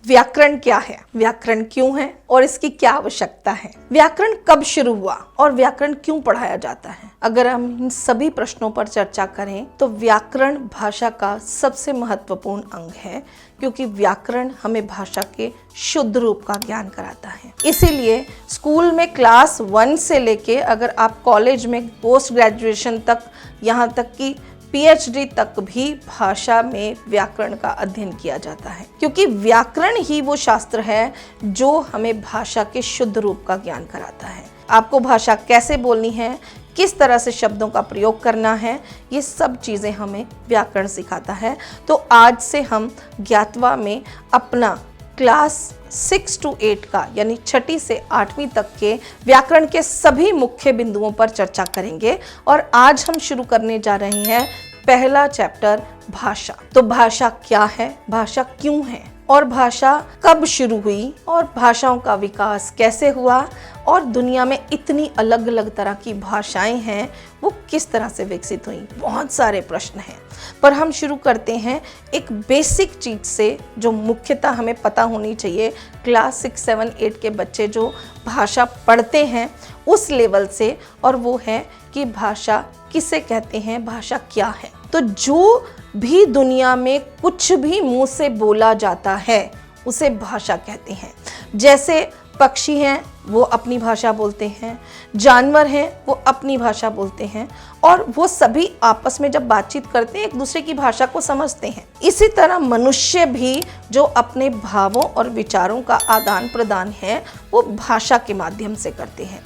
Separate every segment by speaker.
Speaker 1: व्याकरण क्या है, व्याकरण क्यों है और इसकी क्या आवश्यकता है, व्याकरण कब शुरू हुआ और व्याकरण क्यों पढ़ाया जाता है। अगर हम इन सभी प्रश्नों पर चर्चा करें तो व्याकरण भाषा का सबसे महत्वपूर्ण अंग है, क्योंकि व्याकरण हमें भाषा के शुद्ध रूप का ज्ञान कराता है। इसीलिए स्कूल में क्लास 1 से लेके अगर आप कॉलेज में पोस्ट ग्रेजुएशन तक, यहाँ तक कि PhD तक भी भाषा में व्याकरण का अध्ययन किया जाता है, क्योंकि व्याकरण ही वो शास्त्र है जो हमें भाषा के शुद्ध रूप का ज्ञान कराता है। आपको भाषा कैसे बोलनी है, किस तरह से शब्दों का प्रयोग करना है, ये सब चीज़ें हमें व्याकरण सिखाता है। तो आज से हम ज्ञातवा में अपना क्लास 6 to 8 का यानी 6ठी से 8वीं तक के व्याकरण के सभी मुख्य बिंदुओं पर चर्चा करेंगे। और आज हम शुरू करने जा रहे हैं पहला चैप्टर, भाषा। तो भाषा क्या है, भाषा क्यों है और भाषा कब शुरू हुई और भाषाओं का विकास कैसे हुआ और दुनिया में इतनी अलग अलग तरह की भाषाएं हैं वो किस तरह से विकसित हुई। बहुत सारे प्रश्न हैं, पर हम शुरू करते हैं एक बेसिक चीज से जो मुख्यतः हमें पता होनी चाहिए। क्लास 6, 7, 8 के बच्चे जो भाषा पढ़ते हैं उस लेवल से, और वो है कि भाषा किसे कहते हैं, भाषा क्या है। तो जो भी दुनिया में कुछ भी मुंह से बोला जाता है उसे भाषा कहते हैं। जैसे पक्षी हैं वो अपनी भाषा बोलते हैं, जानवर हैं वो अपनी भाषा बोलते हैं, और वो सभी आपस में जब बातचीत करते हैं एक दूसरे की भाषा को समझते हैं। इसी तरह मनुष्य भी जो अपने भावों और विचारों का आदान प्रदान है वो भाषा के माध्यम से करते हैं।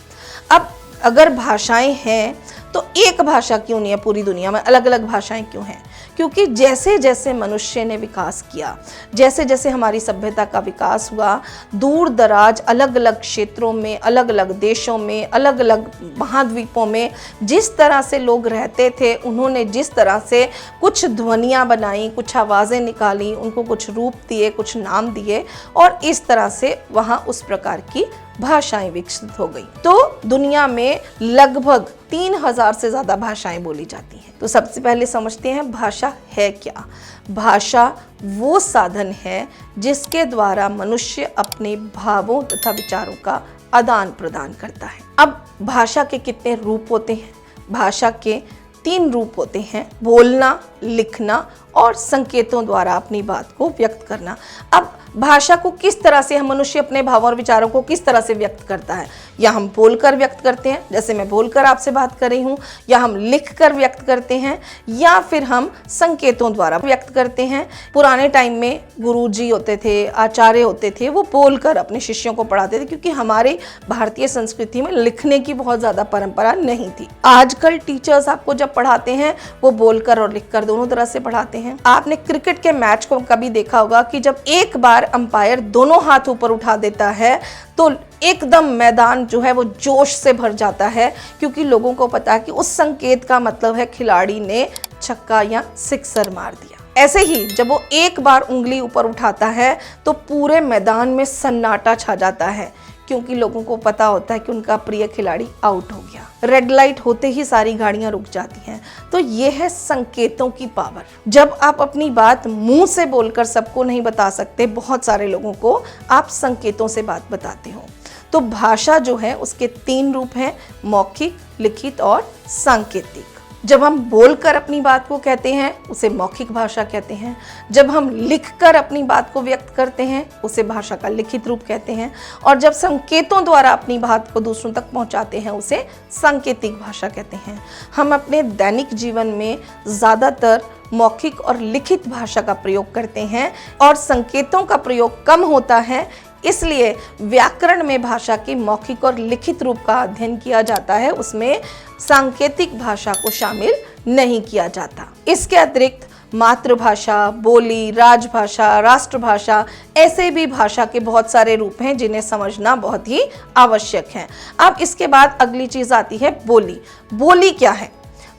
Speaker 1: अब अगर भाषाएं हैं तो एक भाषा क्यों नहीं है, पूरी दुनिया में अलग अलग भाषाएं क्यों हैं? क्योंकि जैसे जैसे मनुष्य ने विकास किया, जैसे जैसे हमारी सभ्यता का विकास हुआ, दूर दराज अलग अलग क्षेत्रों में, अलग अलग देशों में, अलग अलग महाद्वीपों में जिस तरह से लोग रहते थे, उन्होंने जिस तरह से कुछ ध्वनियाँ बनाई, कुछ आवाज़ें निकाली, उनको कुछ रूप दिए, कुछ नाम दिए, और इस तरह से वहाँ उस प्रकार की भाषाएं विकसित हो गई। तो दुनिया में लगभग 3000 से ज़्यादा भाषाएं बोली जाती हैं। तो सबसे पहले समझते हैं भाषा है क्या। भाषा वो साधन है जिसके द्वारा मनुष्य अपने भावों तथा विचारों का आदान प्रदान करता है। अब भाषा के कितने रूप होते हैं? भाषा के 3 रूप होते हैं, बोलना, लिखना और संकेतों द्वारा अपनी बात को व्यक्त करना। अब भाषा को किस तरह से हम मनुष्य अपने भावों और विचारों को किस तरह से व्यक्त करता है? या हम बोलकर व्यक्त करते हैं, जैसे मैं बोलकर आपसे बात कर रही हूँ, या हम लिखकर व्यक्त करते हैं, या फिर हम संकेतों द्वारा व्यक्त करते हैं। पुराने टाइम में गुरुजी होते थे, आचार्य होते थे, वो बोलकर अपने शिष्यों को पढ़ाते थे, क्योंकि हमारी भारतीय संस्कृति में लिखने की बहुत ज़्यादा परंपरा नहीं थी। आजकल टीचर्स आपको जब पढ़ाते हैं वो बोलकर और लिखकर दोनों तरह से पढ़ाते हैं। आपने क्रिकेट के मैच को कभी देखा होगा कि जब एक बार अंपायर दोनों हाथ ऊपर उठा देता है तो एकदम मैदान जो है वो जोश से भर जाता है, क्योंकि लोगों को पता है कि उस संकेत का मतलब है खिलाड़ी ने छक्का या सिक्सर मार दिया। ऐसे ही जब वो एक बार उंगली ऊपर उठाता है तो पूरे मैदान में सन्नाटा छा जाता है, क्योंकि लोगों को पता होता है कि उनका प्रिय खिलाड़ी आउट हो गया। रेड लाइट होते ही सारी गाड़ियां रुक जाती हैं। तो ये है संकेतों की पावर। जब आप अपनी बात मुंह से बोलकर सबको नहीं बता सकते, बहुत सारे लोगों को आप संकेतों से बात बताते हो। तो भाषा जो है उसके 3 रूप हैं, मौखिक, लिखित और सांकेतिक। जब हम बोलकर अपनी बात को कहते हैं उसे मौखिक भाषा कहते हैं। जब हम लिखकर अपनी बात को व्यक्त करते हैं उसे भाषा का लिखित रूप कहते हैं। और जब संकेतों द्वारा अपनी बात को दूसरों तक पहुंचाते हैं उसे सांकेतिक भाषा कहते हैं। हम अपने दैनिक जीवन में ज़्यादातर मौखिक और लिखित भाषा का प्रयोग करते हैं और संकेतों का प्रयोग कम होता है, इसलिए व्याकरण में भाषा की मौखिक और लिखित रूप का अध्ययन किया जाता है, उसमें सांकेतिक भाषा को शामिल नहीं किया जाता। इसके अतिरिक्त मातृभाषा, बोली, राजभाषा, राष्ट्रभाषा, ऐसे भी भाषा के बहुत सारे रूप हैं जिन्हें समझना बहुत ही आवश्यक है। अब इसके बाद अगली चीज आती है बोली। बोली क्या है?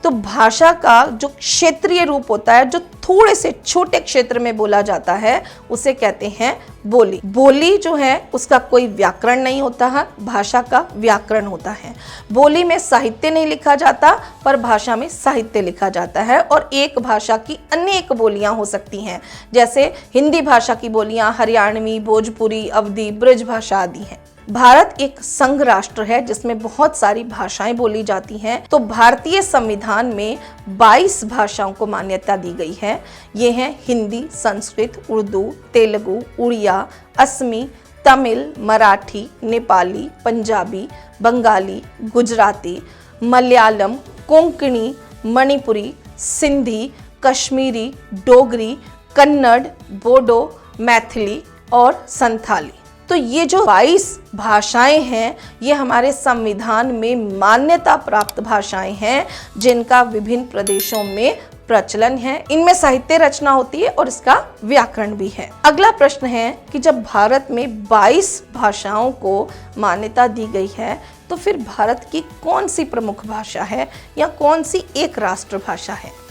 Speaker 1: तो भाषा का जो क्षेत्रीय रूप होता है, जो थोड़े से छोटे क्षेत्र में बोला जाता है, उसे कहते हैं बोली। बोली जो है उसका कोई व्याकरण नहीं होता है, भाषा का व्याकरण होता है। बोली में साहित्य नहीं लिखा जाता, पर भाषा में साहित्य लिखा जाता है। और एक भाषा की अनेक बोलियां हो सकती हैं, जैसे हिंदी भाषा की बोलियां हरियाणवी, भोजपुरी, अवधी, ब्रज भाषा आदि हैं। भारत एक संघ राष्ट्र है जिसमें बहुत सारी भाषाएं बोली जाती हैं। तो भारतीय संविधान में 22 भाषाओं को मान्यता दी गई है। ये हैं हिंदी, संस्कृत, उर्दू, तेलुगु, उड़िया, असमी, तमिल, मराठी, नेपाली, पंजाबी, बंगाली, गुजराती, मलयालम, कोंकणी, मणिपुरी, सिंधी, कश्मीरी, डोगरी, कन्नड़, बोडो, मैथिली और संथाली। तो ये जो 22 भाषाएं हैं, ये हमारे संविधान में मान्यता प्राप्त भाषाएं हैं, जिनका विभिन्न प्रदेशों में प्रचलन है। इनमें साहित्य रचना होती है और इसका व्याकरण भी है। अगला प्रश्न है कि जब भारत में 22 भाषाओं को मान्यता दी गई है, तो फिर भारत की कौन सी प्रमुख भाषा है या कौन सी एक राष्ट्रभाषा है?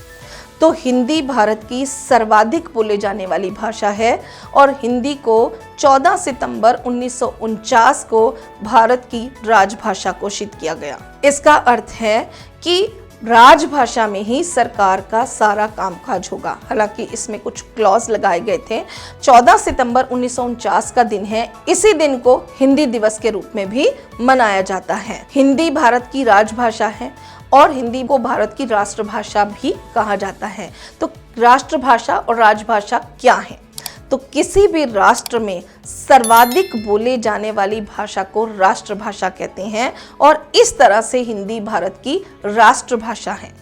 Speaker 1: तो हिंदी भारत की सर्वाधिक बोले जाने वाली भाषा है और हिंदी को 14 सितंबर 1949 को भारत की राजभाषा घोषित किया गया। इसका अर्थ है कि राजभाषा में ही सरकार का सारा कामकाज होगा। हालांकि इसमें कुछ क्लॉज लगाए गए थे। 14 सितंबर 1949 का दिन है। इसी दिन को हिंदी दिवस के रूप में भी मनाया जाता है। हिंदी भारत की राजभाषा है और हिंदी को भारत की राष्ट्रभाषा भी कहा जाता है। तो राष्ट्रभाषा और राजभाषा क्या है? तो किसी भी राष्ट्र में सर्वाधिक बोले जाने वाली भाषा को राष्ट्रभाषा कहते हैं और इस तरह से हिंदी भारत की राष्ट्रभाषा है।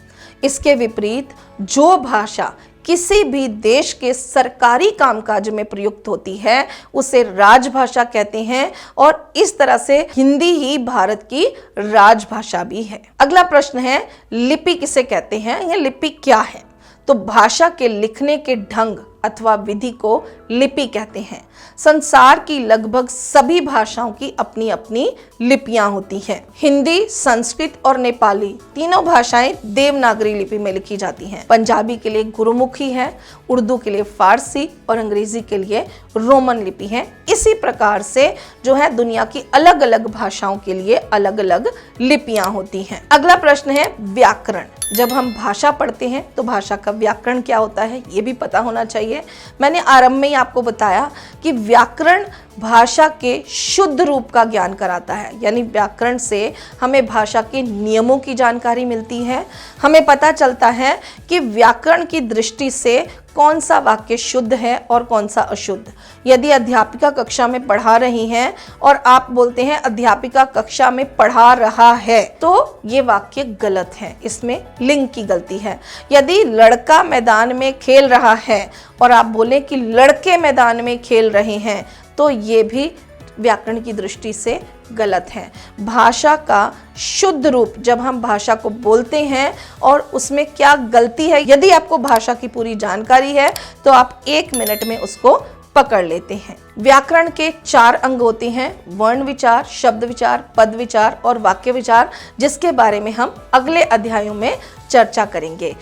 Speaker 1: इसके विपरीत जो भाषा किसी भी देश के सरकारी कामकाज में प्रयुक्त होती है, उसे राजभाषा कहते हैं और इस तरह से हिंदी ही भारत की राजभाषा भी है। अगला प्रश्न है, लिपि किसे कहते हैं या लिपि क्या है? तो भाषा के लिखने के ढंग अथवा विधि को लिपि कहते हैं। संसार की लगभग सभी भाषाओं की अपनी अपनी लिपियां होती हैं। हिंदी, संस्कृत और नेपाली तीनों भाषाएं देवनागरी लिपि में लिखी जाती हैं। पंजाबी के लिए गुरुमुखी है, उर्दू के लिए फारसी और अंग्रेजी के लिए रोमन लिपि है। इसी प्रकार से जो है दुनिया की अलग अलग भाषाओं के लिए अलग अलग लिपियां होती हैं। अगला प्रश्न है व्याकरण। जब हम भाषा पढ़ते हैं तो भाषा का व्याकरण क्या होता है, ये भी पता होना चाहिए। मैंने आरंभ में ही आपको बताया कि व्याकरण भाषा के शुद्ध रूप का ज्ञान कराता है, यानी व्याकरण से हमें भाषा के नियमों की जानकारी मिलती है। हमें पता चलता है कि व्याकरण की दृष्टि से कौन सा वाक्य शुद्ध है और कौन सा अशुद्ध। यदि अध्यापिका कक्षा में पढ़ा रही हैं और आप बोलते हैं अध्यापिका कक्षा में पढ़ा रहा है, तो ये वाक्य गलत है, इसमें लिंग की गलती है। यदि लड़का मैदान में खेल रहा है और आप बोले कि लड़के मैदान में खेल रहे हैं, तो ये भी व्याकरण की दृष्टि से गलत है। भाषा का शुद्ध रूप जब हम भाषा को बोलते हैं और उसमें क्या गलती है, यदि आपको भाषा की पूरी जानकारी है तो आप 1 मिनट में उसको पकड़ लेते हैं। व्याकरण के 4 अंग होते हैं, वर्ण विचार, शब्द विचार, पद विचार और वाक्य विचार, जिसके बारे में हम अगले अध्यायों में चर्चा करेंगे।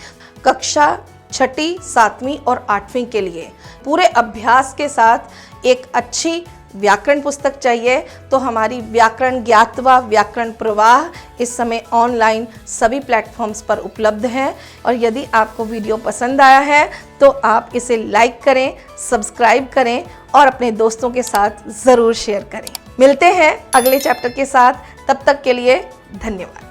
Speaker 1: कक्षा 6ठी, 7वीं और 8वीं के लिए पूरे अभ्यास के साथ एक अच्छी व्याकरण पुस्तक चाहिए तो हमारी व्याकरण ज्ञातवा व्याकरण प्रवाह इस समय ऑनलाइन सभी प्लेटफॉर्म्स पर उपलब्ध है। और यदि आपको वीडियो पसंद आया है तो आप इसे लाइक करें, सब्सक्राइब करें और अपने दोस्तों के साथ ज़रूर शेयर करें। मिलते हैं अगले चैप्टर के साथ, तब तक के लिए धन्यवाद।